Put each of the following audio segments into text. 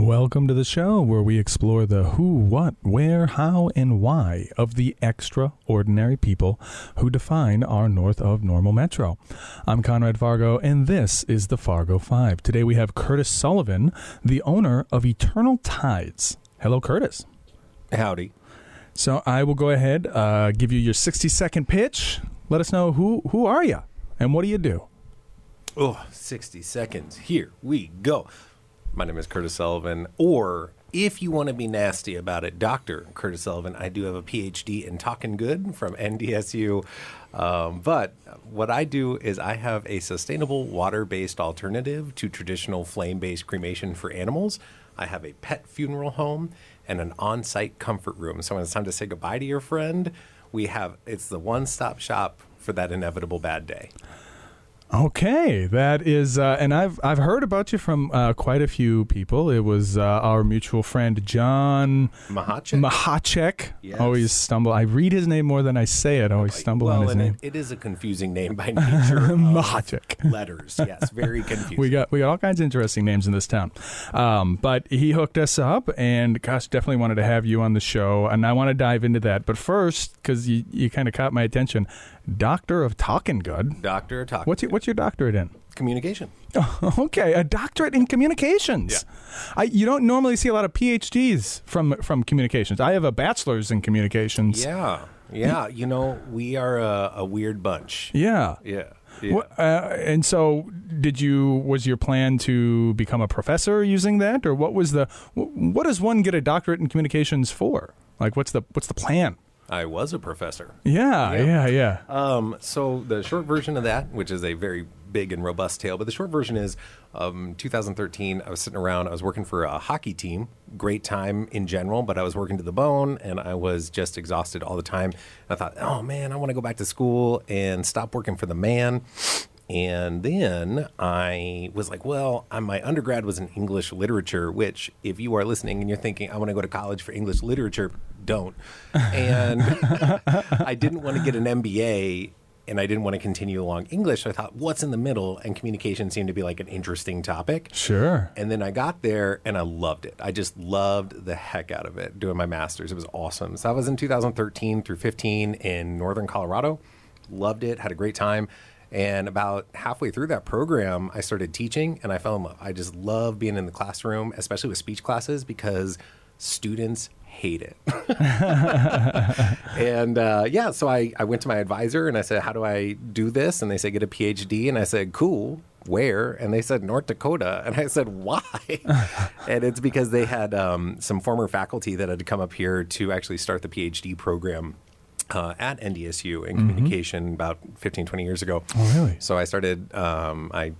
Welcome to the show where we explore the who, what, where, how, and why of the extraordinary people who define our north of normal metro. I'm Conrad Fargo, and this is the Fargo Five. Today we have Curtis Sullivan, the owner of Eternal Tides. Hello, Curtis. Howdy. So I will go ahead, give you your 60-second pitch. Let us know who are you and what do you do? Oh, 60 seconds. Here we go. My name is Curtis Sullivan, or if you want to be nasty about it, Dr. Curtis Sullivan. I do have a PhD in Talking Good from NDSU. But what I do is I have a sustainable water-based alternative to traditional flame-based cremation for animals. I have a pet funeral home and an on-site comfort room. So when it's time to say goodbye to your friend, it's the one-stop shop for that inevitable bad day. Okay, that is, and I've heard about you from quite a few people. It was our mutual friend John Mahacek. Yes. Always stumble. I read his name more than I say it. Always stumble on his name. It is a confusing name by nature. Mahacek. Letters, yes, very confusing. We got all kinds of interesting names in this town. But he hooked us up, and gosh, definitely wanted to have you on the show, and I want to dive into that. But first, because you kind of caught my attention. Doctor of Talking Good. Doctor of Talking Good. What's your doctorate in? Communication. Oh, okay, a doctorate in communications. Yeah. You don't normally see a lot of PhDs from communications. I have a bachelor's in communications. Yeah. You know, we are a weird bunch. Yeah. And so, was your plan to become a professor using that, or what does one get a doctorate in communications for? Like, what's the plan? I was a professor. Yeah. So the short version of that, which is a very big and robust tale, but the short version is 2013, I was sitting around, I was working for a hockey team, great time in general, but I was working to the bone and I was just exhausted all the time. And I thought, oh man, I want to go back to school and stop working for the man. And then I was like, well, my undergrad was in English literature, which if you are listening and you're thinking, I want to go to college for English literature, don't. And I didn't want to get an MBA and I didn't want to continue along English. So I thought, what's in the middle? And communication seemed to be like an interesting topic. Sure. And then I got there and I loved it. I just loved the heck out of it doing my master's. It was awesome. So I was in 2013 through 15 in Northern Colorado. Loved it. Had a great time. And about halfway through that program, I started teaching and I fell in love. I just love being in the classroom, especially with speech classes, because students hate it. And so I went to my advisor and I said, how do I do this? And they said, get a PhD. And I said, cool. Where? And they said, North Dakota. And I said, why? And it's because they had some former faculty that had come up here to actually start the PhD program at NDSU in communication about 15, 20 years ago. Oh, really? So I started, I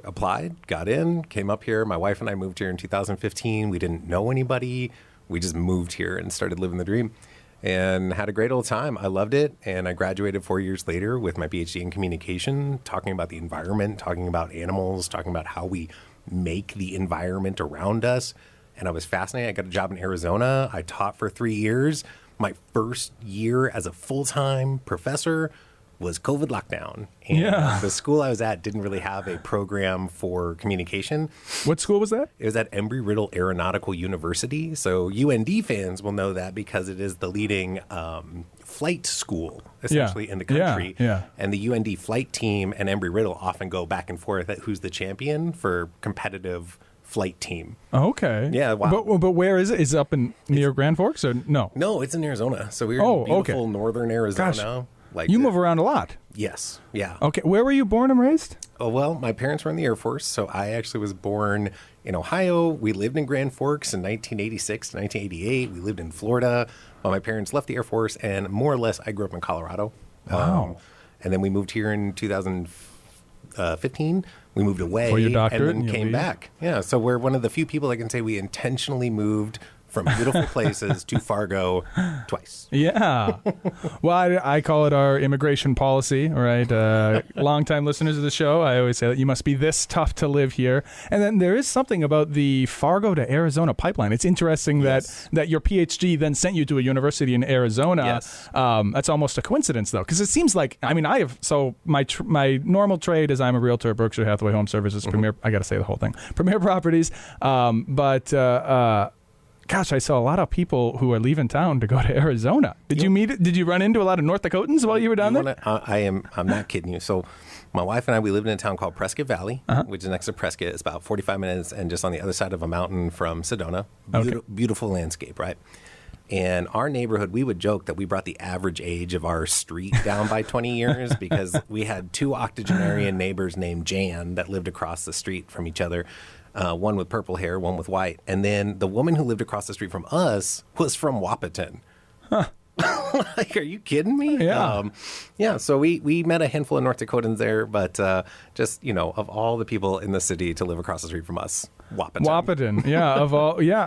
applied, got in, came up here. My wife and I moved here in 2015. We didn't know anybody. We just moved here and started living the dream and had a great old time. I loved it. And I graduated 4 years later with my PhD in communication, talking about the environment, talking about animals, talking about how we make the environment around us. And I was fascinated. I got a job in Arizona. I taught for 3 years. My first year as a full-time professor was COVID lockdown. And the school I was at didn't really have a program for communication. What school was that? It was at Embry-Riddle Aeronautical University. So UND fans will know that because it is the leading flight school, essentially, in the country. Yeah. And the UND flight team and Embry-Riddle often go back and forth at who's the champion for competitive flight team. Okay. Yeah, wow. But where is it? Is it up near Grand Forks or no? No, it's in Arizona. So we were in beautiful northern Arizona. Gosh. Like you move around a lot. Yes. Yeah. Okay. Where were you born and raised? Oh, well, my parents were in the Air Force, so I actually was born in Ohio. We lived in Grand Forks in 1986 to 1988. We lived in Florida. My parents left the Air Force, and more or less, I grew up in Colorado. Wow. And then we moved here in 2015. We moved away for your doctorate and then came back. Yeah, so we're one of the few people that can say we intentionally moved from beautiful places to Fargo twice. Yeah. Well, I call it our immigration policy, right? Longtime listeners of the show, I always say that you must be this tough to live here. And then there is something about the Fargo to Arizona pipeline. It's interesting that your PhD then sent you to a university in Arizona. Yes. That's almost a coincidence, though, because it seems like, I mean, my normal trade is I'm a realtor at Berkshire Hathaway Home Services, Premier, I got to say the whole thing, Premier Properties. Gosh, I saw a lot of people who are leaving town to go to Arizona. Did you run into a lot of North Dakotans while you were down there? I'm not kidding you. So my wife and I, we lived in a town called Prescott Valley, which is next to Prescott. It's about 45 minutes and just on the other side of a mountain from Sedona. Beautiful landscape, right? And our neighborhood, we would joke that we brought the average age of our street down by 20 years because we had 2 octogenarian neighbors named Jan that lived across the street from each other. One with purple hair, one with white. And then the woman who lived across the street from us was from Wahpeton. Huh. Like, are you kidding me? Yeah. So we met a handful of North Dakotans there, but just, of all the people in the city to live across the street from us, Wahpeton.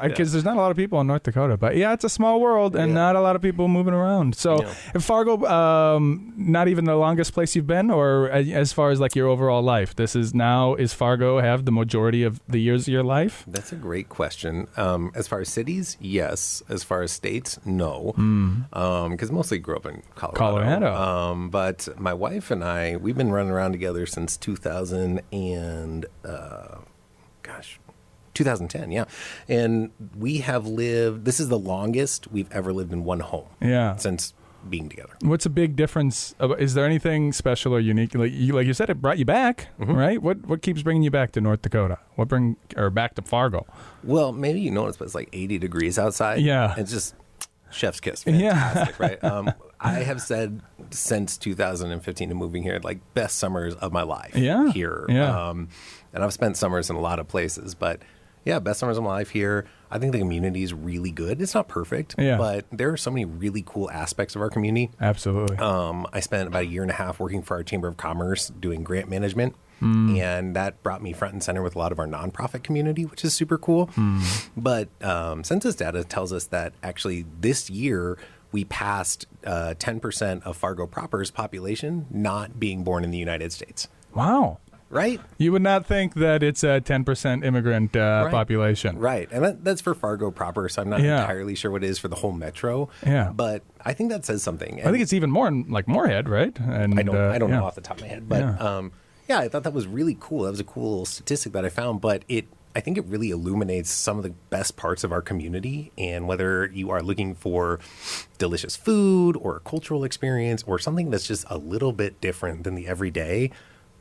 Because there's not a lot of people in North Dakota, but it's a small world and not a lot of people moving around. So if Fargo, not even the longest place you've been, or as far as like your overall life, is Fargo have the majority of the years of your life? That's a great question. As far as cities, yes. As far as states, no. Because mostly grew up in Colorado. But my wife and I, we've been running around together since 2010, yeah. And we have lived, this is the longest we've ever lived in one home since being together. What's a big difference? Is there anything special or unique? Like you said, it brought you back, right? What keeps bringing you back to North Dakota? Back to Fargo? Well, maybe you noticed, but it's like 80 degrees outside. Yeah. It's just chef's kiss. Fantastic, right? I have said since 2015 and moving here, like best summers of my life here. Yeah. And I've spent summers in a lot of places, but best summers of my life here. I think the community is really good. It's not perfect, but there are so many really cool aspects of our community. Absolutely. I spent about 1.5 years working for our Chamber of Commerce doing grant management. And that brought me front and center with a lot of our nonprofit community, which is super cool. But census data tells us that actually this year we passed 10% of Fargo proper's population not being born in the United States. Wow. Right? You would not think that it's a 10% immigrant population. Right. And that's for Fargo proper, so I'm not entirely sure what it is for the whole metro. Yeah. But I think that says something. And I think it's even more in like Moorhead, right? And I don't know off the top of my head. But I thought that was really cool. That was a cool statistic that I found. But I think it really illuminates some of the best parts of our community. And whether you are looking for delicious food or a cultural experience or something that's just a little bit different than the everyday,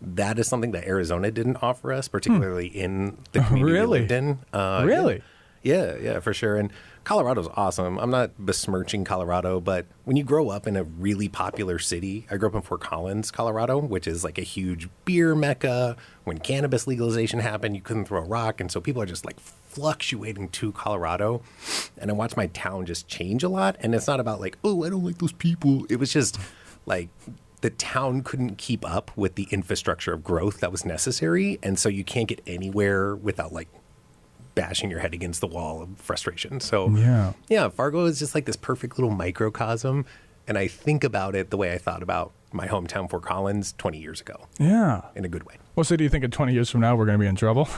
that is something that Arizona didn't offer us, particularly in the community we lived in. Really? Yeah, for sure. And Colorado's awesome. I'm not besmirching Colorado, but when you grow up in a really popular city, I grew up in Fort Collins, Colorado, which is like a huge beer mecca. When cannabis legalization happened, you couldn't throw a rock. And so people are just like fluctuating to Colorado. And I watched my town just change a lot. And it's not about like, oh, I don't like those people. It was just like the town couldn't keep up with the infrastructure of growth that was necessary. And so you can't get anywhere without like bashing your head against the wall of frustration. So Fargo is just like this perfect little microcosm. And I think about it the way I thought about my hometown, Fort Collins, 20 years ago. Yeah. In a good way. Well, so do you think in 20 years from now we're going to be in trouble?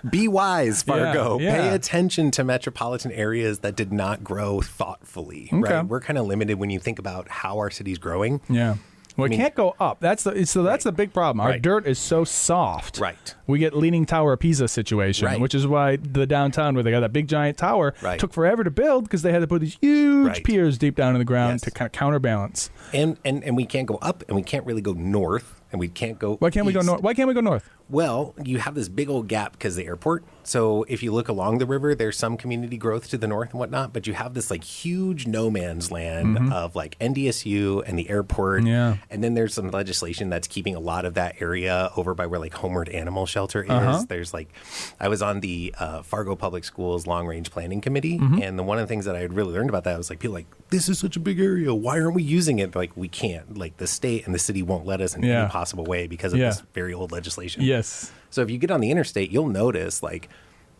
Be wise, Fargo. Yeah. Pay attention to metropolitan areas that did not grow thoughtfully. Okay. Right? We're kind of limited when you think about how our city's growing. Yeah. Well, it can't go up. That's the big problem. Our dirt is so soft. Right. We get Leaning Tower of Pisa situation, which is why the downtown where they got that big giant tower took forever to build because they had to put these huge piers deep down in the ground to kind of counterbalance. And we can't go up, and we can't really go north, and we can't go Why can't we go north? Why can't we go north? Well, you have this big old gap because of the airport. So if you look along the river, there's some community growth to the north and whatnot, but you have this like huge no man's land of like NDSU and the airport. Yeah. And then there's some legislation that's keeping a lot of that area over by where like Homeward Animal Shelter is. There's like, I was on the Fargo Public Schools Long Range Planning Committee. And one of the things that I had really learned about that was like, people like, this is such a big area. Why aren't we using it? Like, we can't. Like, the state and the city won't let us in any possible way because of this very old legislation. Yes. So if you get on the interstate, you'll notice like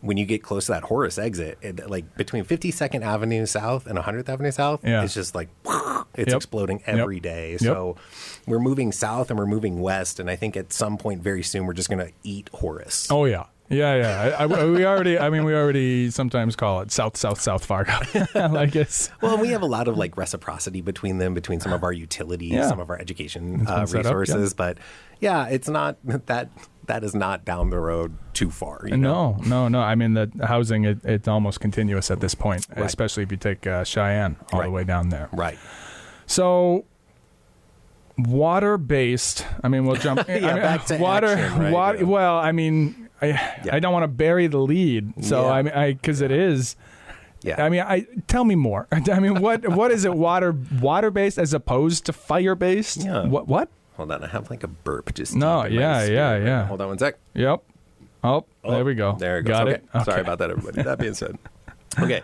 when you get close to that Horace exit, like between 52nd Avenue South and 100th Avenue South, it's just like, it's exploding every day. So we're moving south and we're moving west. And I think at some point very soon, we're just going to eat Horace. Oh, yeah. Yeah. We already sometimes call it South Fargo. Like it's. Well, we have a lot of like reciprocity between them, between some of our utilities, some of our education resources. But yeah, it's not that is not down the road too far. You know? No. I mean, the housing, it's almost continuous at this point, especially if you take Cheyenne all the way down there. Right. So water-based, I mean, we'll jump. Back to water. Action, right? Water. Well, I mean, I don't want to bury the lead. So because it is. Yeah. I mean, tell me more. I mean, what is it? Water-based as opposed to fire-based? Yeah. What? Hold on, I have like a burp just. No, yeah. Hold on one sec. Yep. Oh, there we go. There it goes. Got okay. it. Okay. Sorry about that, everybody. That being said. Okay.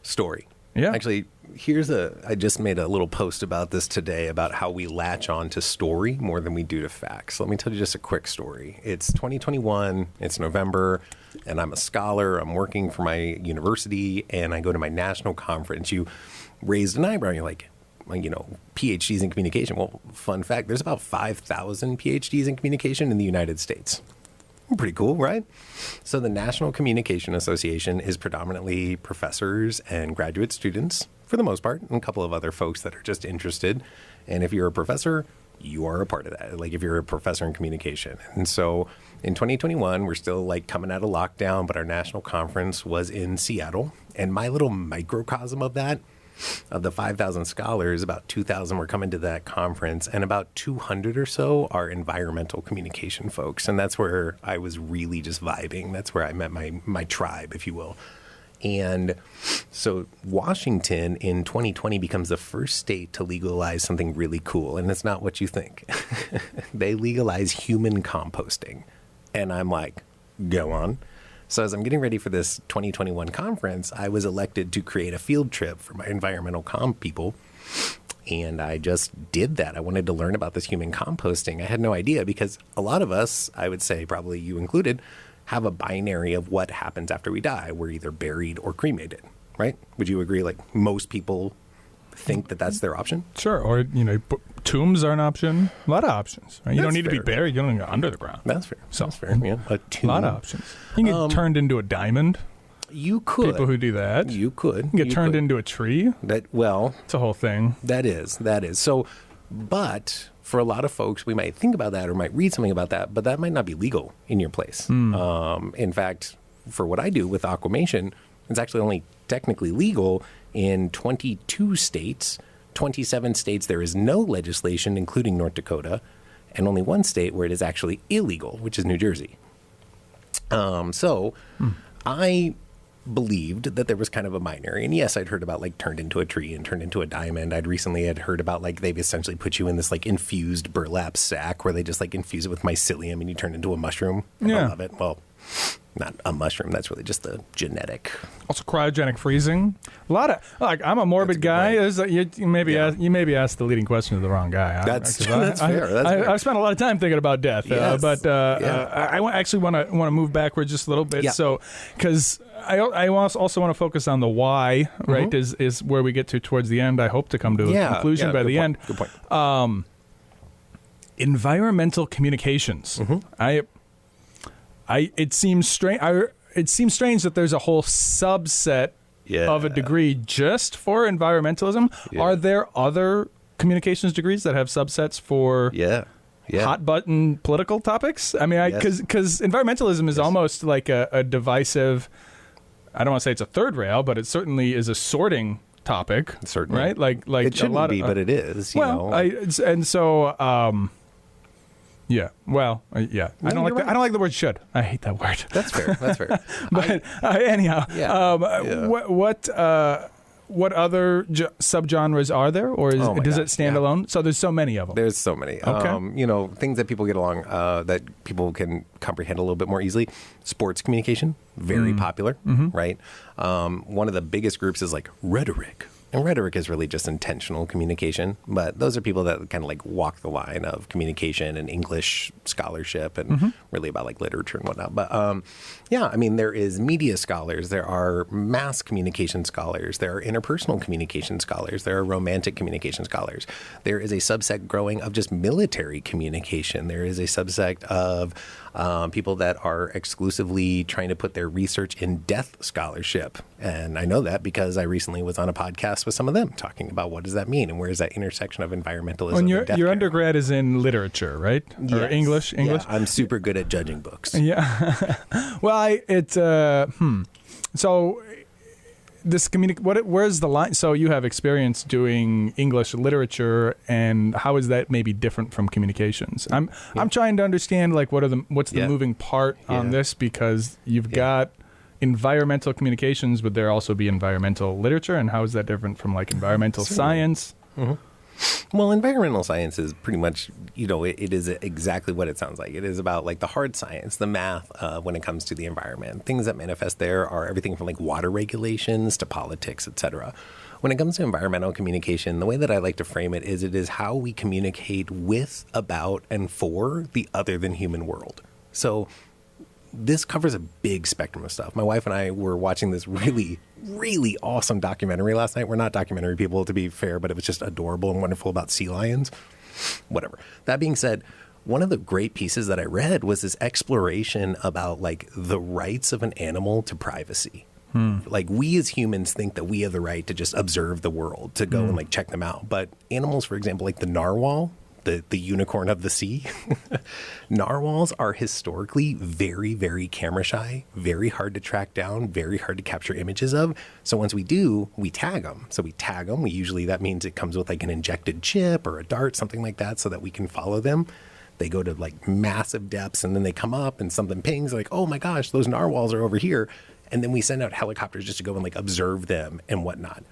Story. Yeah. Actually, I just made a little post about this today about how we latch on to story more than we do to facts. Let me tell you just a quick story. It's 2021, it's November, and I'm a scholar. I'm working for my university, and I go to my national conference. You raised an eyebrow, and you're like, PhDs in communication. Well, fun fact, there's about 5,000 PhDs in communication in the United States. Pretty cool, right? So the National Communication Association is predominantly professors and graduate students, for the most part, and a couple of other folks that are just interested. And if you're a professor, you are a part of that, like if you're a professor in communication. And so in 2021, we're still like coming out of lockdown, but our national conference was in Seattle. And my little microcosm of that, of the 5,000 scholars, about 2,000 were coming to that conference, and about 200 or so are environmental communication folks. And that's where I was really just vibing. That's where I met my tribe, if you will. And so Washington in 2020 becomes the first state to legalize something really cool. And it's not what you think. They legalize human composting. And I'm like, go on. So as I'm getting ready for this 2021 conference, I was elected to create a field trip for my environmental comm people. And I just did that. I wanted to learn about this human composting. I had no idea because a lot of us, I would say probably you included, have a binary of what happens after we die. We're either buried or cremated, right? Would you agree? Like most people think that that's their option? Sure. Or, tombs are an option. A lot of options. Right? You don't need to be fair. buried. You don't need to go under the ground. That's fair. So, that's fair. Yeah. A tomb. lot of options. You can get turned into a diamond. You could. People who do that. You could. You can get turned into a tree. It's a whole thing. That is. So, but for a lot of folks, we might think about that or might read something about that, but that might not be legal in your place. In fact, for what I do with Aquamation, it's actually only technically legal in 22 states. 27 states there is no legislation, including North Dakota, and only one state where it is actually illegal, which is New Jersey. I believed that there was kind of a binary. And yes, I'd heard about like turned into a tree and turned into a diamond. I'd recently heard about like they've essentially put you in this like infused burlap sack where they just like infuse it with mycelium and you turn into a mushroom. And I love it. Well, not a mushroom. That's really just the genetic. Also cryogenic freezing. A lot of I'm a morbid guy. You maybe asked the leading question to the wrong guy. That's fair. I've spent a lot of time thinking about death, yes. I actually want to move backwards just a little bit. Yeah. So because I also want to focus on the why. Right, is where we get to towards the end. I hope to come to a conclusion by the end. Good point. Environmental communications. It seems strange. It seems strange that there's a whole subset of a degree just for environmentalism. Yeah. Are there other communications degrees that have subsets for hot button political topics? I mean, because environmentalism is almost like a divisive. I don't want to say it's a third rail, but it certainly is a sorting topic. Certainly, right? Like it shouldn't be, but it is. Yeah. Well, yeah. I don't like the word should. I hate that word. That's fair. But anyhow, what other subgenres are there, or does it stand alone? So there's so many of them. There's so many. Okay. Things that people get along that people can comprehend a little bit more easily. Sports communication, very popular, right? One of the biggest groups is like rhetoric. And rhetoric is really just intentional communication, but those are people that kind of like walk the line of communication and English scholarship and really about like literature and whatnot. But yeah, I mean, there is media scholars, there are mass communication scholars, there are interpersonal communication scholars, there are romantic communication scholars. There is a subsect growing of just military communication. There is a subsect of people that are exclusively trying to put their research in death scholarship. And I know that because I recently was on a podcast with some of them talking about what does that mean and where is that intersection of environmentalism and and death your care. undergrad is in literature, right? Or Yes. English? Yeah, I'm super good at judging books. Yeah. Well, So this where's the line? So you have experience doing English literature, and how is that maybe different from communications? I'm trying to understand like what's the moving part on this, because you've got environmental communications, would there also be environmental literature, and how is that different from like environmental science? Well, environmental science is pretty much, it is exactly what it sounds like. It is about like the hard science, the math when it comes to the environment. Things that manifest there are everything from like water regulations to politics, etc. When it comes to environmental communication, the way that I like to frame it is how we communicate with, about, and for the other than human world. So this covers a big spectrum of stuff. My wife and I were watching this really, really awesome documentary last night. We're not documentary people, to be fair, but it was just adorable and wonderful about sea lions. Whatever. That being said, one of the great pieces that I read was this exploration about like the rights of an animal to privacy. Like we as humans think that we have the right to just observe the world, to go and like check them out. But animals, for example, like the narwhal, the unicorn of the sea, narwhals are historically very, very camera shy, very hard to track down, very hard to capture images of. So once we do, we tag them. So we tag them. That means it comes with like an injected chip or a dart, something like that, so that we can follow them. They go to like massive depths and then they come up and something pings like, oh my gosh, those narwhals are over here. And then we send out helicopters just to go and like observe them and whatnot.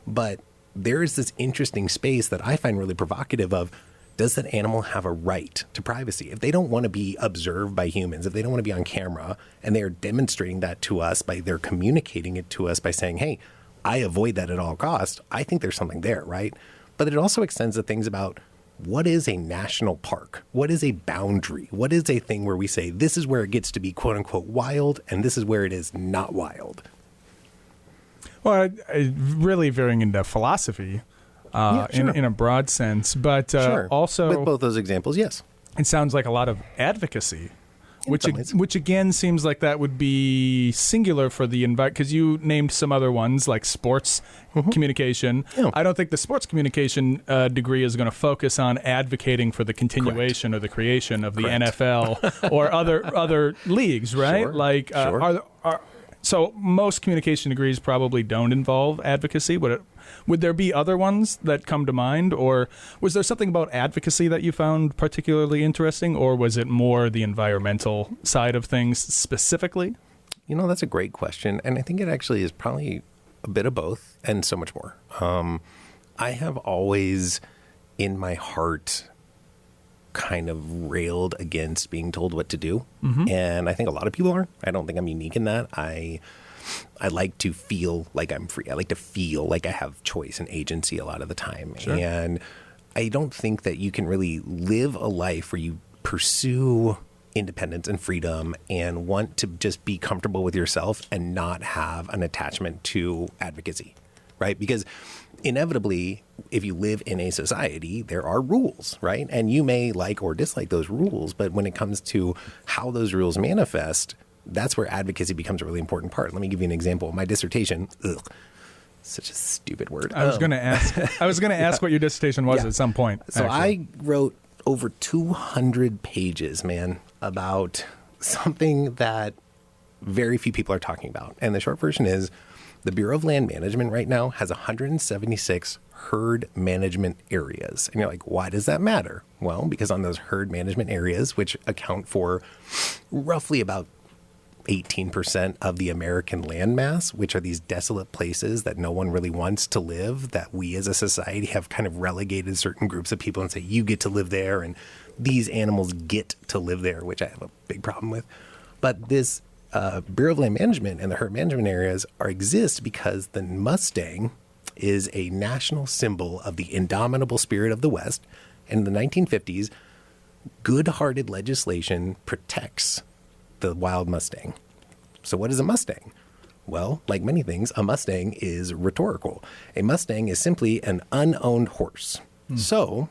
But there is this interesting space that I find really provocative of, does that animal have a right to privacy? If they don't want to be observed by humans, if they don't want to be on camera, and they're demonstrating that to us they're communicating it to us by saying, hey, I avoid that at all costs, I think there's something there, right? But it also extends to things about what is a national park? What is a boundary? What is a thing where we say this is where it gets to be quote unquote wild and this is where it is not wild? Well, I really veering into philosophy. In a broad sense, but also with both those examples, yes, it sounds like a lot of advocacy, which again seems like that would be singular for the because you named some other ones like sports communication. Yeah. I don't think the sports communication degree is going to focus on advocating for the continuation or the creation of the NFL or other leagues, right? Sure. Like, so most communication degrees probably don't involve advocacy. Would there be other ones that come to mind, or was there something about advocacy that you found particularly interesting, or was it more the environmental side of things specifically? That's a great question, and I think it actually is probably a bit of both and so much more. I have always, in my heart, kind of railed against being told what to do, and I think a lot of people are. I don't think I'm unique in that. I like to feel like I'm free. I like to feel like I have choice and agency a lot of the time. Sure. And I don't think that you can really live a life where you pursue independence and freedom and want to just be comfortable with yourself and not have an attachment to advocacy, right? Because inevitably, if you live in a society, there are rules, right? And you may like or dislike those rules, but when it comes to how those rules manifest, that's where advocacy becomes a really important part. Let me give you an example. My dissertation, such a stupid word. I was going to ask what your dissertation was at some point. So I wrote over 200 pages, man, about something that very few people are talking about. And the short version is the Bureau of Land Management right now has 176 herd management areas. And you're like, why does that matter? Well, because on those herd management areas, which account for roughly about 18% of the American landmass, which are these desolate places that no one really wants to live, that we as a society have kind of relegated certain groups of people and say, you get to live there and these animals get to live there, which I have a big problem with. But this Bureau of Land Management and the herd management areas exist because the Mustang is a national symbol of the indomitable spirit of the West. In the 1950s, good-hearted legislation protects the wild Mustang. So what is a Mustang? Well, like many things, a Mustang is rhetorical. A Mustang is simply an unowned horse. So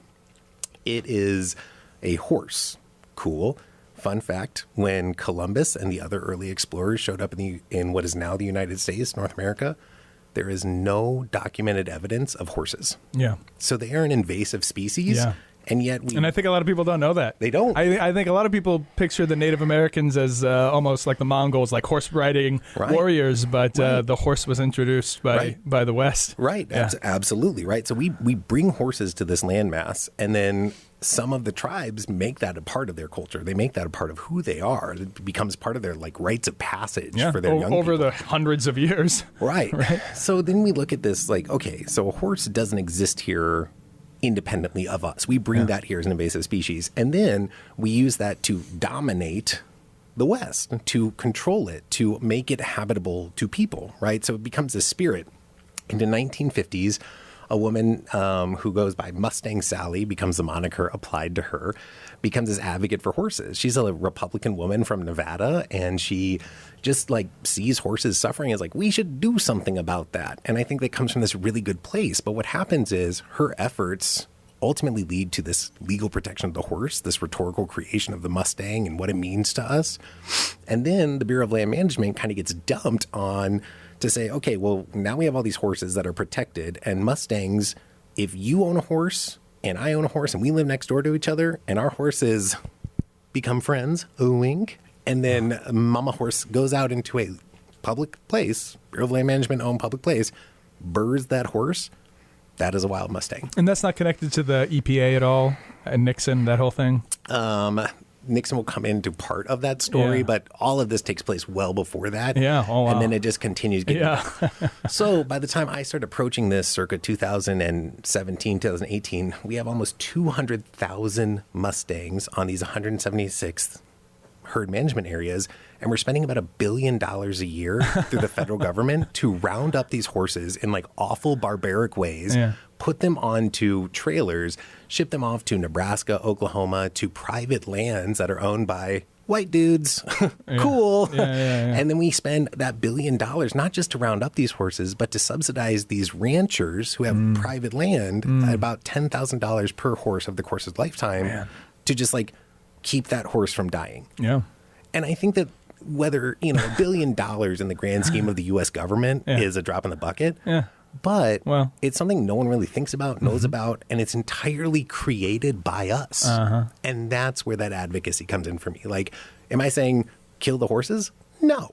it is a horse. Cool. Fun fact, when Columbus and the other early explorers showed up in what is now the United States, North America, there is no documented evidence of horses. Yeah. So they are an invasive species. Yeah. And yet And I think a lot of people don't know that. They don't. I think a lot of people picture the Native Americans as almost like the Mongols, like horse riding warriors, but the horse was introduced by the West. Right. Yeah. Absolutely. Right. So we bring horses to this landmass, and then some of the tribes make that a part of their culture. They make that a part of who they are. It becomes part of their like rites of passage for their young over people. the hundreds of years. Right. So then we look at this like, okay, so a horse doesn't exist here independently of us. We bring that here as an invasive species, and then we use that to dominate the West, to control it, to make it habitable to people, right? So it becomes a spirit. In the 1950s, a woman who goes by Mustang Sally, becomes the moniker applied to her, becomes this advocate for horses. She's a Republican woman from Nevada, and she just like sees horses suffering as like, we should do something about that. And I think that comes from this really good place. But what happens is her efforts ultimately lead to this legal protection of the horse, this rhetorical creation of the Mustang and what it means to us. And then the Bureau of Land Management kind of gets dumped on to say, okay, well, now we have all these horses that are protected, and Mustangs, if you own a horse and I own a horse and we live next door to each other and our horses become friends, a wink, and then mama horse goes out into a public place, Bureau of Land Management owned public place, burrs that horse, that is a wild Mustang. And that's not connected to the EPA at all, and Nixon, that whole thing? Nixon will come into part of that story, but all of this takes place well before that. Yeah. Oh, wow. And then it just continues getting So by the time I start approaching this circa 2017, 2018, we have almost 200,000 Mustangs on these 176 herd management areas, and we're spending about $1 billion a year through the federal government to round up these horses in like awful barbaric ways, put them onto trailers, ship them off to Nebraska, Oklahoma, to private lands that are owned by white dudes. Cool. And then we spend that $1 billion not just to round up these horses, but to subsidize these ranchers who have private land at about $10,000 per horse of the horse's lifetime to just like keep that horse from dying. Yeah. And I think that whether, $1 billion in the grand scheme of the U.S. government is a drop in the bucket, but it's something no one really thinks about, knows about, and it's entirely created by us. And that's where that advocacy comes in for me. Like, am I saying kill the horses? No.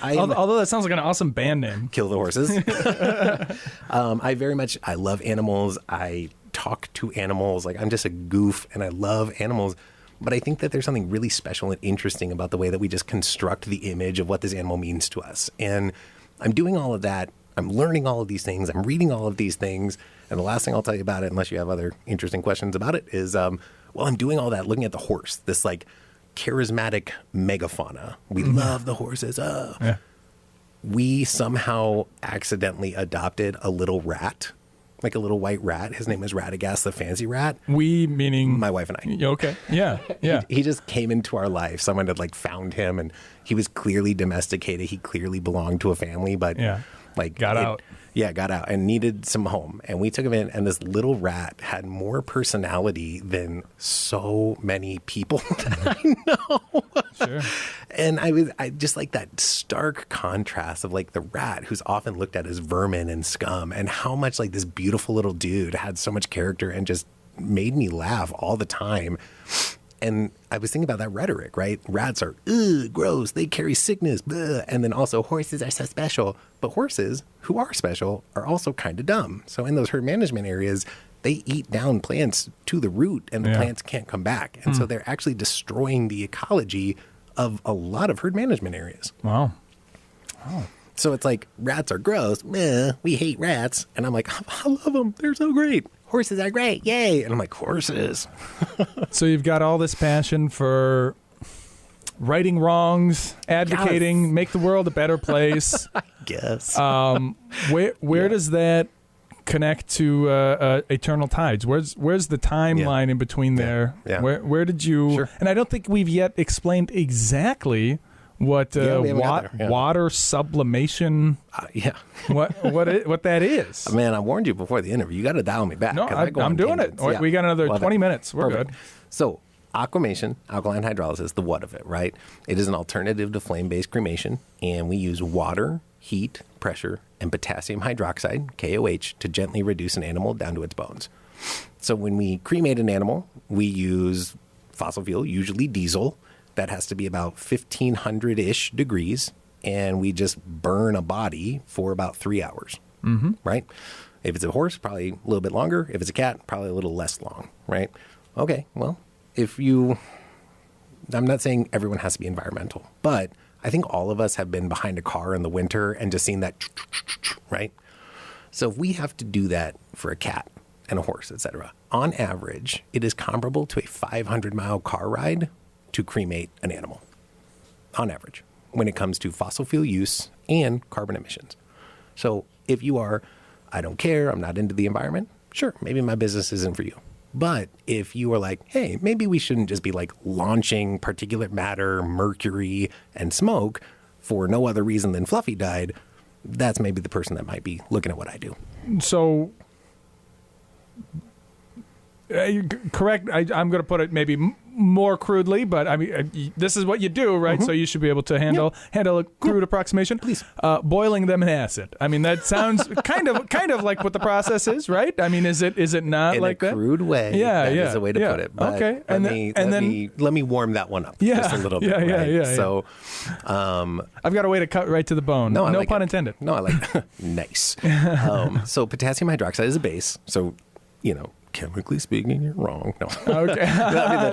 Although that sounds like an awesome band name. Kill the horses. I love animals. I talk to animals. Like, I'm just a goof and I love animals. But I think that there's something really special and interesting about the way that we just construct the image of what this animal means to us. And I'm doing all of that. I'm learning all of these things. I'm reading all of these things. And the last thing I'll tell you about it, unless you have other interesting questions about it, is while I'm doing all that, looking at the horse, this like charismatic megafauna. We love the horses. We somehow accidentally adopted a little rat, like a little white rat. His name is Radagast, the fancy rat. We meaning my wife and I. Okay. Yeah. Yeah. He just came into our life. Someone had like found him, and he was clearly domesticated. He clearly belonged to a family, but got out. Yeah, got out and needed some home. And we took him in, and this little rat had more personality than so many people that I know. Sure. And I just like that stark contrast of like the rat, who's often looked at as vermin and scum, and how much like this beautiful little dude had so much character and just made me laugh all the time. And I was thinking about that rhetoric, right? Rats are, gross, they carry sickness, bleh. And then also horses are so special. But horses, who are special, are also kind of dumb. So in those herd management areas, they eat down plants to the root, and the plants can't come back. And so they're actually destroying the ecology of a lot of herd management areas. Wow. So it's like, rats are gross, we hate rats. And I'm like, I love them, they're so great. Horses are great, yay. And I'm like, horses. So you've got all this passion for righting wrongs, advocating, make the world a better place. Guess. Where does that connect to Eternal Tides? Where's the timeline in between there? Yeah. Where did you? Sure. And I don't think we've yet explained exactly what water sublimation. What that is. Man, I warned you before the interview. You got to dial me back. No, I'm doing it. Yeah. We got another 20 minutes. We're good. So, Aquamation, alkaline hydrolysis, the what of it, right? It is an alternative to flame-based cremation, and we use water, heat, pressure, and potassium hydroxide, KOH, to gently reduce an animal down to its bones. So when we cremate an animal, we use fossil fuel, usually diesel. That has to be about 1,500-ish degrees, and we just burn a body for about 3 hours, right? If it's a horse, probably a little bit longer. If it's a cat, probably a little less long, right? Okay, well, I'm not saying everyone has to be environmental, but I think all of us have been behind a car in the winter and just seen that, right? So if we have to do that for a cat and a horse, etc., on average, it is comparable to a 500-mile car ride to cremate an animal, on average, when it comes to fossil fuel use and carbon emissions. So if you are, I don't care, I'm not into the environment, sure, maybe my business isn't for you. But if you are like, hey, maybe we shouldn't just be like launching particulate matter, mercury, and smoke for no other reason than Fluffy died, that's maybe the person that might be looking at what I do. So, correct, I'm going to put it maybe more crudely, but I mean, this is what you do, right? So you should be able to handle a crude approximation. Please. Boiling them in acid. I mean, that sounds kind of like what the process is, right? I mean, is it not in like that? In a crude way. That is a way to put it. But okay. Let me warm that one up just a little bit. Right? So, I've got a way to cut right to the bone. No like pun intended. No, I like nice. So potassium hydroxide is a base. So, chemically speaking, you're wrong. No. Okay.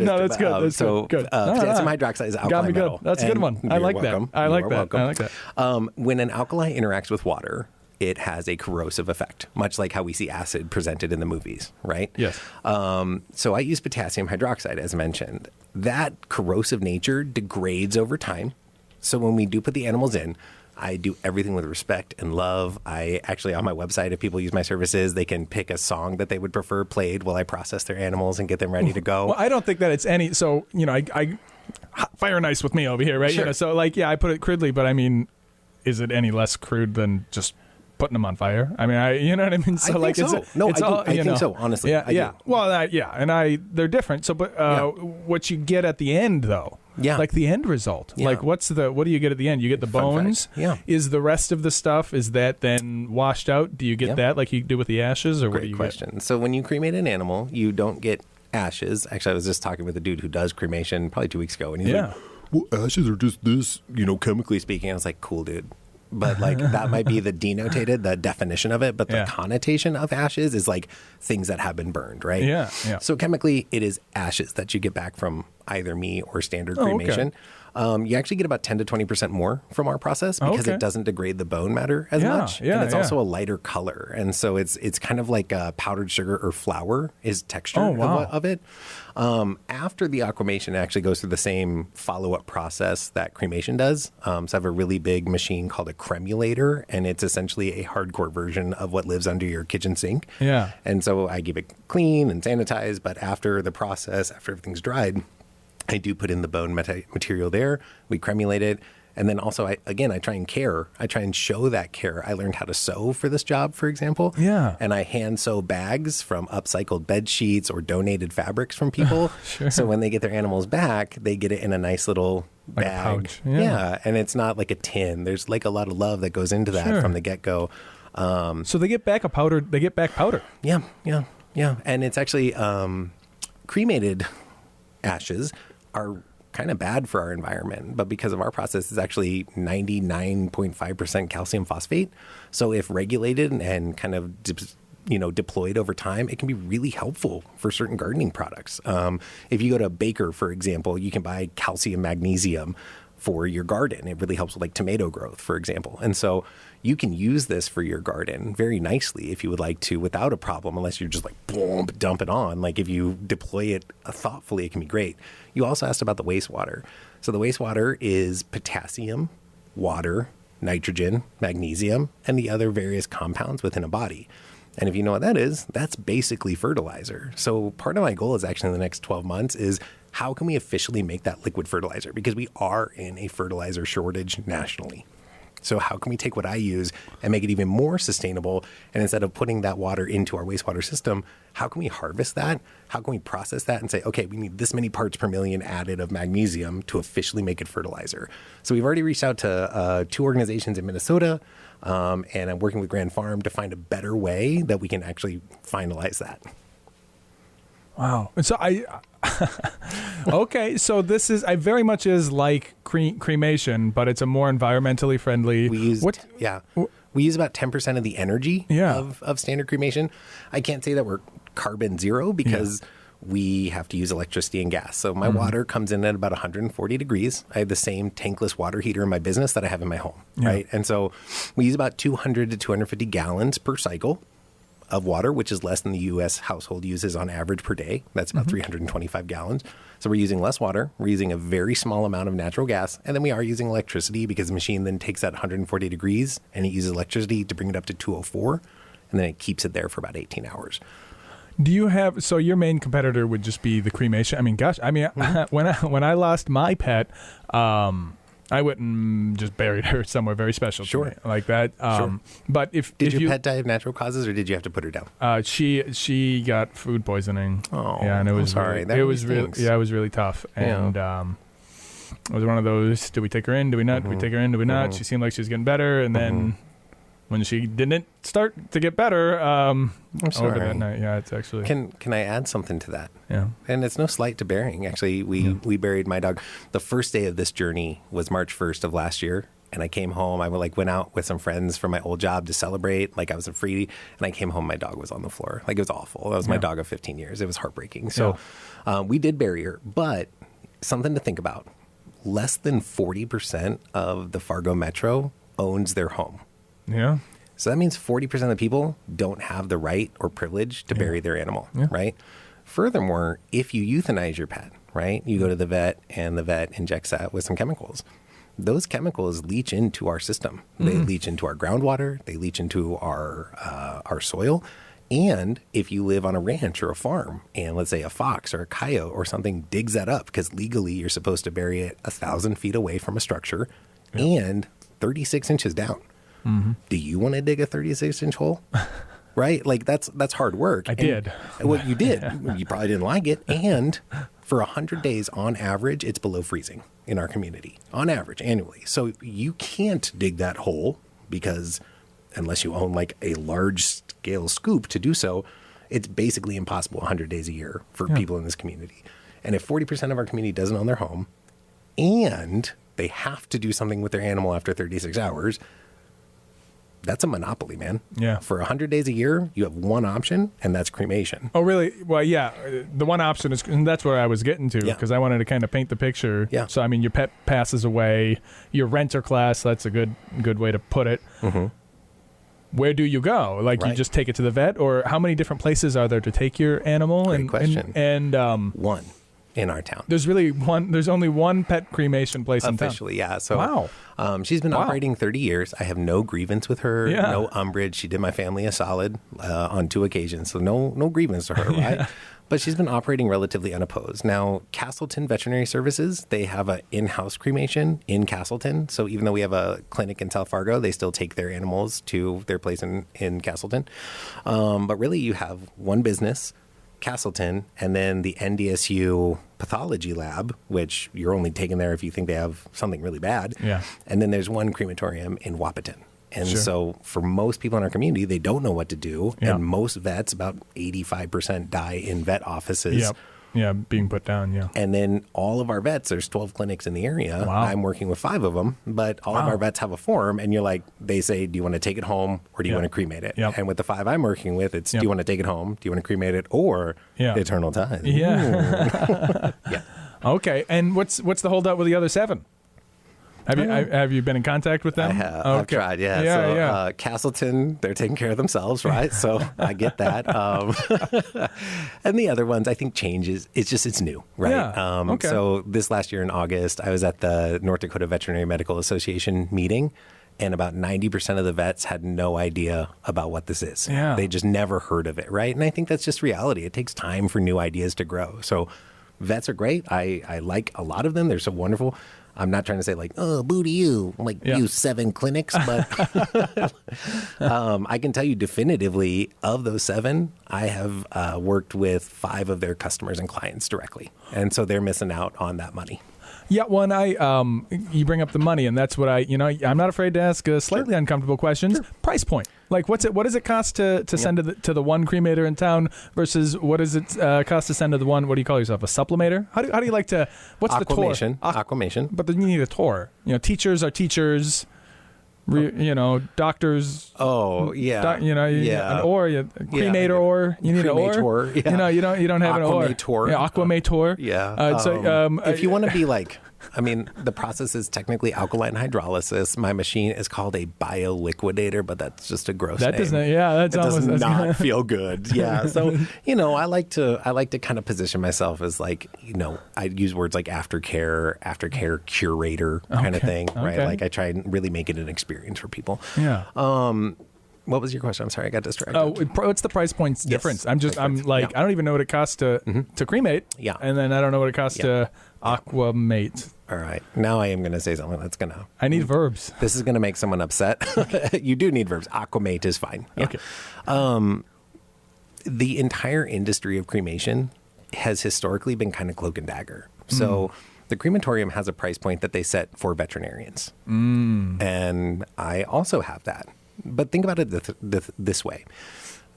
No, that's good. That's good. Potassium hydroxide is an alkali metal. That's a good one. I like that. I like that. When an alkali interacts with water, it has a corrosive effect, much like how we see acid presented in the movies, right? Yes. So I use potassium hydroxide, as mentioned. That corrosive nature degrades over time. So when we do put the animals in, I do everything with respect and love. I actually, on my website, if people use my services, they can pick a song that they would prefer played while I process their animals and get them ready to go. Well, I don't think that it's any, so, I fire nice with me over here, right? Sure. So I put it crudely, but I mean, is it any less crude than just putting them on fire? I mean, you know what I mean? So I think so. I think so, honestly. Yeah. Well, they're different. So, but what you get at the end, though, like the end result, like what do you get at the end? You get the bones. Yeah. Is the rest of the stuff, is that then washed out? Do you get that like you do with the ashes, or what do you question. Get? So when you cremate an animal, you don't get ashes. Actually, I was just talking with a dude who does cremation probably 2 weeks ago, and he's like, well, ashes are just this, chemically speaking. I was like, cool, dude. But like that might be the definition of it, but the connotation of ashes is like things that have been burned, right? Yeah. So chemically, it is ashes that you get back from either me or standard cremation. Okay. You actually get about 10 to 20% more from our process because it doesn't degrade the bone matter as much. And it's also a lighter color. And so it's kind of like powdered sugar or flour is texture of it. After the aquamation, it actually goes through the same follow-up process that cremation does. So I have a really big machine called a cremulator, and it's essentially a hardcore version of what lives under your kitchen sink. Yeah. And so I keep it clean and sanitized, but after the process, after everything's dried, I do put in the bone material there. We cremulate it. And then also, I try and care. I try and show that care. I learned how to sew for this job, for example. Yeah. And I hand sew bags from upcycled bed sheets or donated fabrics from people. Sure. So when they get their animals back, they get it in a nice little bag. Like a pouch. Yeah. And it's not like a tin. There's like a lot of love that goes into that from the get-go. So they get back powder. Yeah. And it's actually cremated ashes are kind of bad for our environment, but because of our process, it's actually 99.5% calcium phosphate. So if regulated and kind of deployed over time, it can be really helpful for certain gardening products. If you go to Baker, for example, you can buy calcium magnesium for your garden. It really helps with like tomato growth, for example. And so you can use this for your garden very nicely if you would like to without a problem, unless you're just like, boom, dump it on. Like if you deploy it thoughtfully, it can be great. You also asked about the wastewater. So the wastewater is potassium, water, nitrogen, magnesium, and the other various compounds within a body. And if you know what that is, that's basically fertilizer. So part of my goal is actually in the next 12 months is how can we officially make that liquid fertilizer? Because we are in a fertilizer shortage nationally. So how can we take what I use and make it even more sustainable? And instead of putting that water into our wastewater system, how can we harvest that? How can we process that and say, okay, we need this many parts per million added of magnesium to officially make it fertilizer? So we've already reached out to 2 organizations in Minnesota, and I'm working with Grand Farm to find a better way that we can actually finalize that. Wow. And so okay, so this is, I very much is like cremation, but it's a more environmentally friendly. We use, we use about 10% of the energy of standard cremation. I can't say that we're carbon zero because we have to use electricity and gas. So my water comes in at about 140 degrees. I have the same tankless water heater in my business that I have in my home, right? And so we use about 200 to 250 gallons per cycle of water, which is less than the U.S. household uses on average per day. That's about 325 gallons. So we're using less water. We're using a very small amount of natural gas. And then we are using electricity because the machine then takes that 140 degrees and it uses electricity to bring it up to 204. And then it keeps it there for about 18 hours. Do you have, so your main competitor would just be the cremation? I mean, gosh, I mean, when I lost my pet, I went and just buried her somewhere very special to me, like that. But did your pet die of natural causes, or did you have to put her down? She got food poisoning. Oh, yeah, and it was sorry. It was really tough. And it was one of those: do we take her in? Do we not? Do we take her in? Do we not? She seemed like she was getting better, and then when she didn't start to get better, I'm sorry. over that night, it's actually. Can I add something to that? Yeah. And it's no slight to burying. Actually, we buried my dog. The first day of this journey was March 1st of last year. And I came home. I went out with some friends from my old job to celebrate. Like I was free. And I came home. My dog was on the floor. Like it was awful. That was my dog of 15 years. It was heartbreaking. So we did bury her. But something to think about. Less than 40% of the Fargo Metro owns their home. Yeah. So that means 40% of the people don't have the right or privilege to bury their animal, right? Furthermore, if you euthanize your pet, right, you go to the vet and the vet injects that with some chemicals. Those chemicals leach into our system. They leach into our groundwater. They leach into our soil. And if you live on a ranch or a farm and let's say a fox or a coyote or something digs that up, because legally you're supposed to bury it 1,000 feet away from a structure and 36 inches down. Do you want to dig a 36-inch hole? Right? Like that's hard work. I did. Well, you did. You probably didn't like it. And for 100 days on average, it's below freezing in our community on average annually. So you can't dig that hole because unless you own like a large scale scoop to do so, it's basically impossible 100 days a year for people in this community. And if 40% of our community doesn't own their home and they have to do something with their animal after 36 hours, that's a monopoly, man. Yeah. For 100 days a year, you have one option, and that's cremation. Oh, really? Well, yeah. The one option is, and that's where I was getting to, because I wanted to kind of paint the picture. Yeah. So, I mean, your pet passes away, your renter class, that's a good way to put it. Where do you go? Like, you just take it to the vet? Or how many different places are there to take your animal? Great question. And one in our town. There's only one pet cremation place in town. Officially, yeah. So, wow. She's been operating 30 years. I have no grievance with her, no umbrage. She did my family a solid on 2 occasions, so no grievance to her, right? But she's been operating relatively unopposed. Now, Castleton Veterinary Services, they have an in-house cremation in Castleton. So even though we have a clinic in South Fargo, they still take their animals to their place in Castleton. But really, you have one business, Castleton, and then the NDSU pathology lab, which you're only taking there if you think they have something really bad. Yeah. And then there's one crematorium in Wahpeton. And so for most people in our community, they don't know what to do. And most vets, about 85% die in vet offices. Yep. Yeah, being put down, And then all of our vets, there's 12 clinics in the area. Wow. I'm working with 5 of them, but all of our vets have a form, and you're like, they say, do you want to take it home or do you want to cremate it? And with the 5 I'm working with, it's do you want to take it home, do you want to cremate it, or eternal time? Yeah. Okay, and what's the holdup with the other 7? Have you been in contact with them? I have. I've tried, yeah. So Castleton, they're taking care of themselves, right? So I get that. And the other ones, I think changes. It's new, right? Yeah. So this last year in August, I was at the North Dakota Veterinary Medical Association meeting, and about 90% of the vets had no idea about what this is. Yeah. They just never heard of it, right? And I think that's just reality. It takes time for new ideas to grow. So vets are great. I like a lot of them. They're so wonderful. I'm not trying to say like, oh, boo to you, like you 7 clinics, but I can tell you definitively of those 7, I have worked with 5 of their customers and clients directly. And so they're missing out on that money. Yeah, you bring up the money, and that's what I'm not afraid to ask slightly uncomfortable questions. Sure. Price point. Like, what does it cost to send to the one cremator in town versus what does it cost to send to the one, what do you call yourself, a sublimator? How do you like to, what's Aquamation. the tour? Aquamation. But then you need a tour. Teachers are teachers. Doctors. Oh yeah. An or, cremator or. You need an or. Yeah. You don't have an or. Aquamator. Yeah, Aquamator. Yeah. If you want to be like, the process is technically alkaline hydrolysis. My machine is called a bioliquidator, but that's just a gross name. That does not feel good. Yeah. So, I like to kind of position myself as like, I use words like aftercare curator kind of thing, right? Like I try and really make it an experience for people. Yeah. What was your question? I'm sorry, I got distracted. Oh, what's the price points difference? I don't even know what it costs to cremate. Yeah. And then I don't know what it costs to aquamate. All right. Now I am going to say something that's going to... I need verbs. This is going to make someone upset. You do need verbs. Aquamate is fine. Yeah. Okay. The entire industry of cremation has historically been kind of cloak and dagger. So the crematorium has a price point that they set for veterinarians. And I also have that. But think about it this way.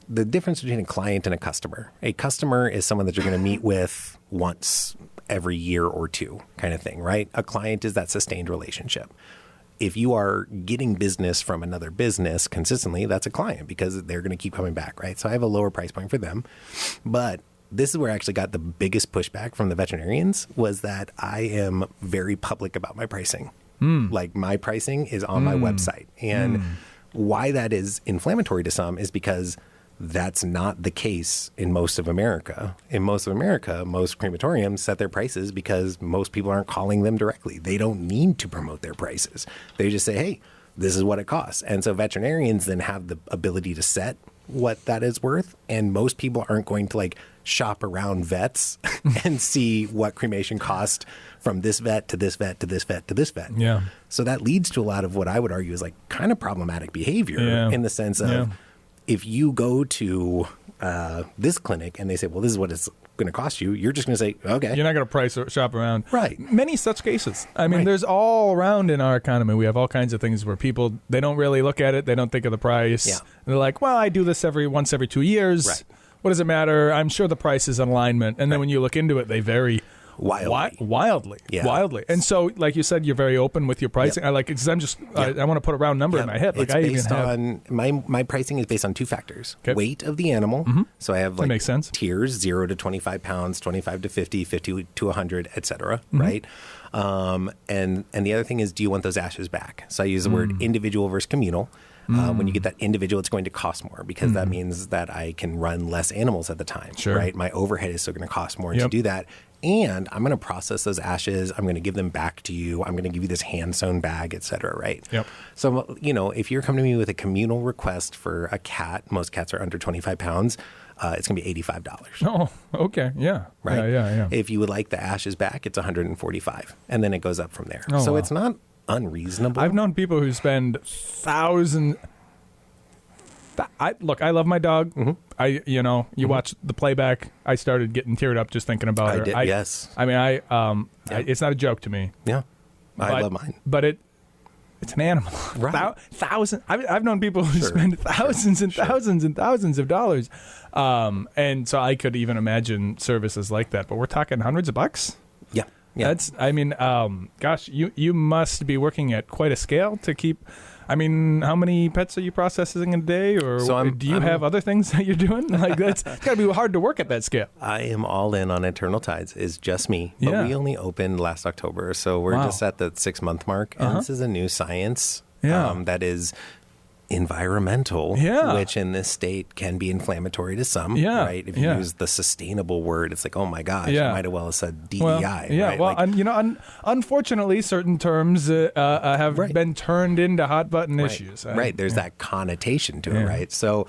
The difference between a client and a customer is someone that you're going to meet with once every year or two kind of thing, right? A client is that sustained relationship. If you are getting business from another business consistently, that's a client because they're going to keep coming back, right? So I have a lower price point for them. But this is where I actually got the biggest pushback from the veterinarians was that I am very public about my pricing. Like my pricing is on my website. And why that is inflammatory to some is because that's not the case in most of America. In most of America, most crematoriums set their prices because most people aren't calling them directly. They don't need to promote their prices. They just say, hey, this is what it costs. And so veterinarians then have the ability to set what that is worth. And most people aren't going to like shop around vets and see what cremation cost from this vet to this vet to this vet to this vet. Yeah. So that leads to a lot of what I would argue is like kind of problematic behavior in the sense of if you go to this clinic and they say, well, this is what it's going to cost you, you're just going to say, okay. You're not going to price or shop around. Right. Many such cases. There's all around in our economy. We have all kinds of things where people, they don't really look at it. They don't think of the price. Yeah. And they're like, well, I do this once every 2 years. Right. What does it matter? I'm sure the price is in alignment. And then when you look into it, they vary wildly. And so, like you said, you're very open with your pricing. I like it because I want to put a round number in my head. Like it's based on my pricing is based on 2 factors: weight of the animal. So I have like that makes sense. Tiers 0 to 25 pounds, 25 to 50, 50 to 100, etc. Right. And the other thing is, do you want those ashes back? So I use the word individual versus communal. When you get that individual, it's going to cost more because that means that I can run less animals at the time, right? My overhead is still going to cost more to do that. And I'm going to process those ashes. I'm going to give them back to you. I'm going to give you this hand-sewn bag, et cetera, right? Yep. So, if you're coming to me with a communal request for a cat, most cats are under 25 pounds, it's going to be $85. Oh, okay. Yeah. Right? Yeah. If you would like the ashes back, it's $145. And then it goes up from there. So it's not unreasonable. I've known people who spend thousands. I love my dog. You watch the playback. I started getting teared up just thinking about her. Yes. It's not a joke to me. Yeah. I love mine. But it's an animal. Right. I've known people who spend thousands and thousands and thousands of dollars. And so I could even imagine services like that. But we're talking hundreds of bucks? Yeah. That's, I mean, gosh, you must be working at quite a scale to keep. I mean, how many pets are you processing a day, or do you have other things that you're doing? Like, that's got to be hard to work at that scale. I am all in on Eternal Tides. It's just me. But we only opened last October, so we're just at the 6-month mark. And this is a new science that is environmental, which in this state can be inflammatory to some, right? If you use the sustainable word, it's like, oh my gosh, you might as well have said DEI. Well, right? Well, like, unfortunately, certain terms have been turned into hot button issues. Right. There's that connotation to it, right? So,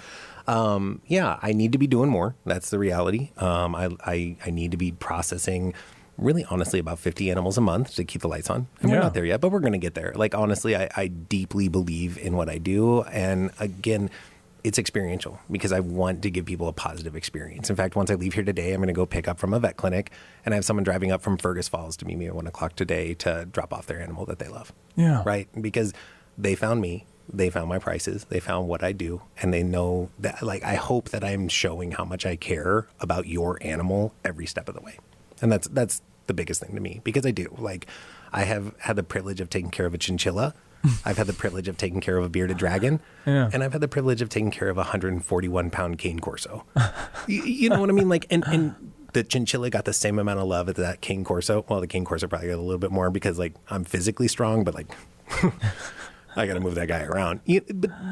I need to be doing more. That's the reality. I need to be processing really, honestly, about 50 animals a month to keep the lights on. And we're not there yet, but we're going to get there. Like, honestly, I deeply believe in what I do. And again, it's experiential because I want to give people a positive experience. In fact, once I leave here today, I'm going to go pick up from a vet clinic and I have someone driving up from Fergus Falls to meet me at 1 o'clock today to drop off their animal that they love. Yeah. Right? Because they found me. They found my prices. They found what I do. And they know that, like, I hope that I'm showing how much I care about your animal every step of the way. And that's the biggest thing to me, because I do. Like, I have had the privilege of taking care of a chinchilla. I've had the privilege of taking care of a bearded dragon. And I've had the privilege of taking care of a 141-pound cane corso. You know what I mean? Like, and the chinchilla got the same amount of love as that cane corso. Well, the cane corso probably got a little bit more because, like, I'm physically strong, but, like, I got to move that guy around.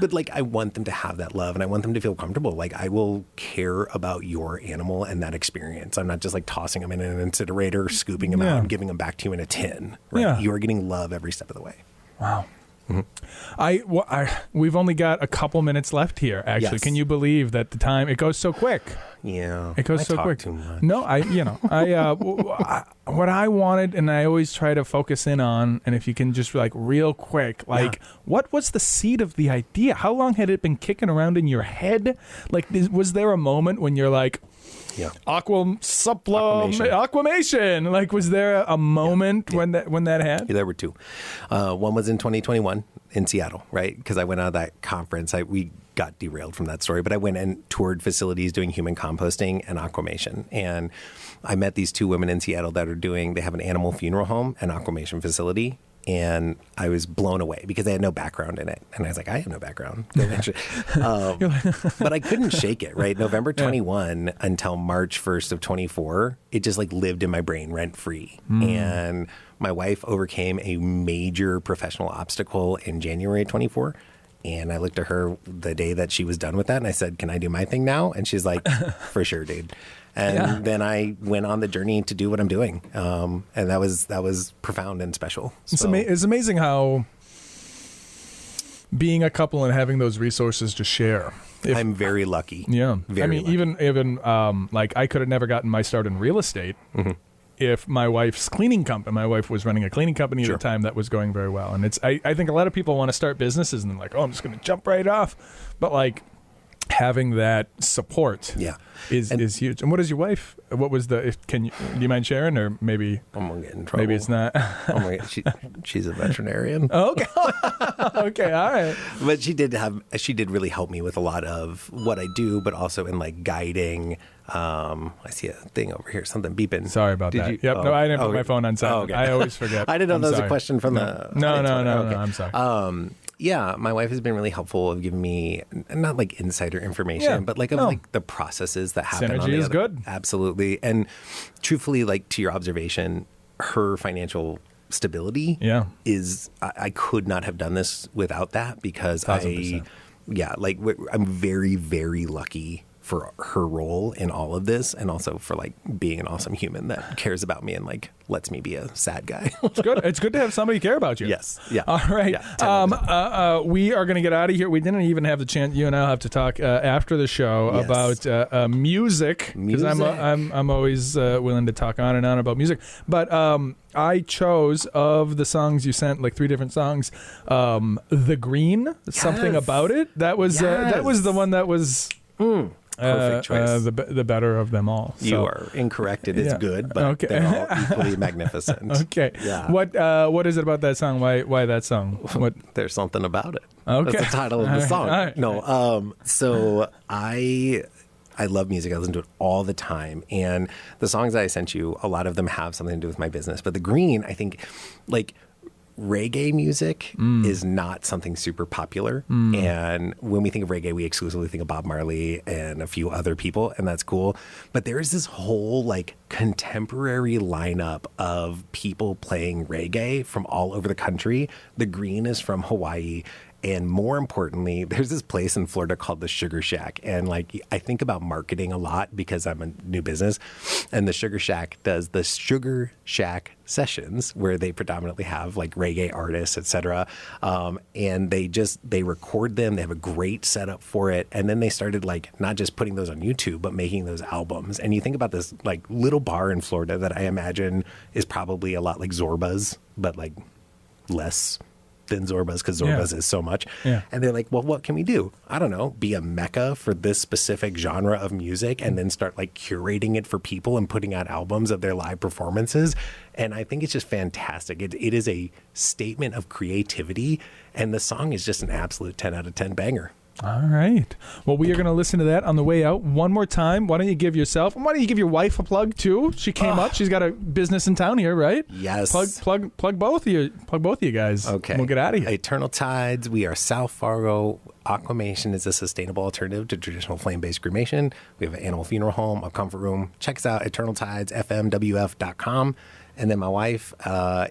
But like, I want them to have that love and I want them to feel comfortable. Like, I will care about your animal and that experience. I'm not just like tossing them in an incinerator, scooping them out and giving them back to you in a tin. Right? Yeah. You are getting love every step of the way. Wow. We've only got a couple minutes left here, actually. Yes. Can you believe that the time, it goes so quick? Yeah. It goes so quick. Too much. No, what I wanted, and I always try to focus in on, and if you can just like real quick, like what was the seed of the idea? How long had it been kicking around in your head? Like, was there a moment when you're like, Aquamation. Like, was there a moment when that happened? Yeah, there were two. One was in 2021 in Seattle, right? Because I went out of that conference. We got derailed from that story, but I went and toured facilities doing human composting and Aquamation. And I met these two women in Seattle that they have an animal funeral home and Aquamation facility. And I was blown away because they had no background in it. And I was like, I have no background. But I couldn't shake it, right? November 21 until March 1st of 24, it just like lived in my brain rent free. And my wife overcame a major professional obstacle in January 24. And I looked at her the day that she was done with that. And I said, can I do my thing now? And she's like, for sure, dude. And then I went on the journey to do what I'm doing. And that was profound and special. It's amazing how being a couple and having those resources to share. I'm very lucky. Yeah. Very lucky. even like I could have never gotten my start in real estate if my wife's cleaning company, my wife was running a cleaning company at the time that was going very well. And I think a lot of people want to start businesses and they're like, oh, I'm just going to jump right off. But like, having that support is huge. And what is your wife? What was do you mind sharing, or maybe I'm gonna get in trouble? Maybe it's not. She's a veterinarian. Okay. Okay, all right. But she did really help me with a lot of what I do, but also in like guiding. I see a thing over here, something beeping. Sorry about that. No, I didn't put my phone on silent. I always forget. I didn't know that was a question from the. No, I'm sorry. Yeah, my wife has been really helpful of giving me not like insider information, but like like the processes that happen. Synergy is good. Absolutely. And truthfully, like to your observation, her financial stability is, I could not have done this without that because 1,000%. I'm very, very lucky for her role in all of this, and also for like being an awesome human that cares about me and like lets me be a sad guy. It's good. It's good to have somebody care about you. Yes. Yeah. All right. Yeah, we are going to get out of here. We didn't even have the chance. You and I'll have to talk after the show about music, because I'm always willing to talk on and on about music. But I chose, of the songs you sent, like 3 different songs, The Green, Something About It. That was the one that was. Perfect choice. The better of them all. So. You are incorrect. It is good, but they're all equally magnificent. Okay. Yeah. What is it about that song? Why that song? What? There's something about it. Okay. That's the title of the song. All right. No. So I I love music. I listen to it all the time. And the songs that I sent you, a lot of them have something to do with my business. But the green, I think, like, reggae music is not something super popular. And when we think of reggae, we exclusively think of Bob Marley and a few other people, and that's cool. But there is this whole like contemporary lineup of people playing reggae from all over the country. The green is from Hawaii. And more importantly, there's this place in Florida called the Sugar Shack. And like, I think about marketing a lot because I'm a new business. And the Sugar Shack does the Sugar Shack sessions where they predominantly have like reggae artists, etc. And they record them. They have a great setup for it. And then they started like not just putting those on YouTube, but making those albums. And you think about this like little bar in Florida that I imagine is probably a lot like Zorba's, but like less than Zorba's, because Zorba's is so much. Yeah. And they're like, well, what can we do? I don't know, be a mecca for this specific genre of music and then start like curating it for people and putting out albums of their live performances. And I think it's just fantastic. It is a statement of creativity, and the song is just an absolute 10 out of 10 banger. All right. Well, we are going to listen to that on the way out one more time. Why don't you give yourself, and why don't you give your wife a plug too? She came up. She's got a business in town here, right? Yes. Plug both of you. Plug both of you guys. Okay. We'll get out of here. Eternal Tides. We are South Fargo. Aquamation is a sustainable alternative to traditional flame-based cremation. We have an animal funeral home, a comfort room. Check us out, eternaltidesfmwf.com. And then my wife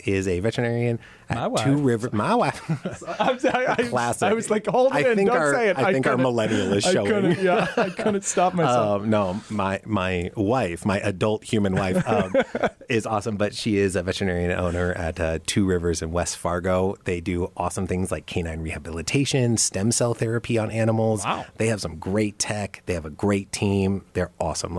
is a veterinarian at Two Rivers. My wife. Classic. I was like, hold it in, don't say it. I think our millennial is showing. I couldn't stop myself. No, my wife, my adult human wife, is awesome, but she is a veterinarian owner at Two Rivers in West Fargo. They do awesome things like canine rehabilitation, stem cell therapy on animals. Wow. They have some great tech. They have a great team. They're awesome.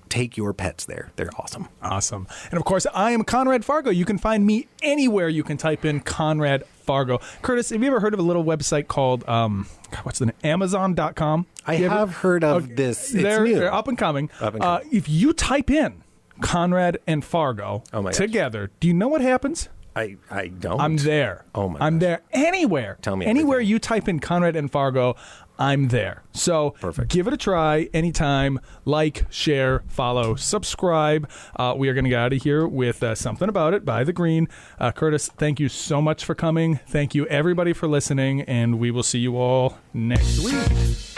Take your pets there. They're awesome. Awesome. And of course, I am Conrad Fargo. You can find me anywhere you can type in Conrad Fargo. Curtis, have you ever heard of a little website called, what's the name? Amazon.com? I have heard of this. It's new. They're up and coming. If you type in Conrad and Fargo together, do you know what happens? I don't. I'm there. Oh my I'm gosh. there anywhere. Tell me anywhere everything. you type in Conrad and Fargo, I'm there. So perfect. Give it a try anytime. Like, share, follow, subscribe. We are going to get out of here with Something About It by The Green. Curtis, thank you so much for coming. Thank you everybody for listening, and we will see you all next week.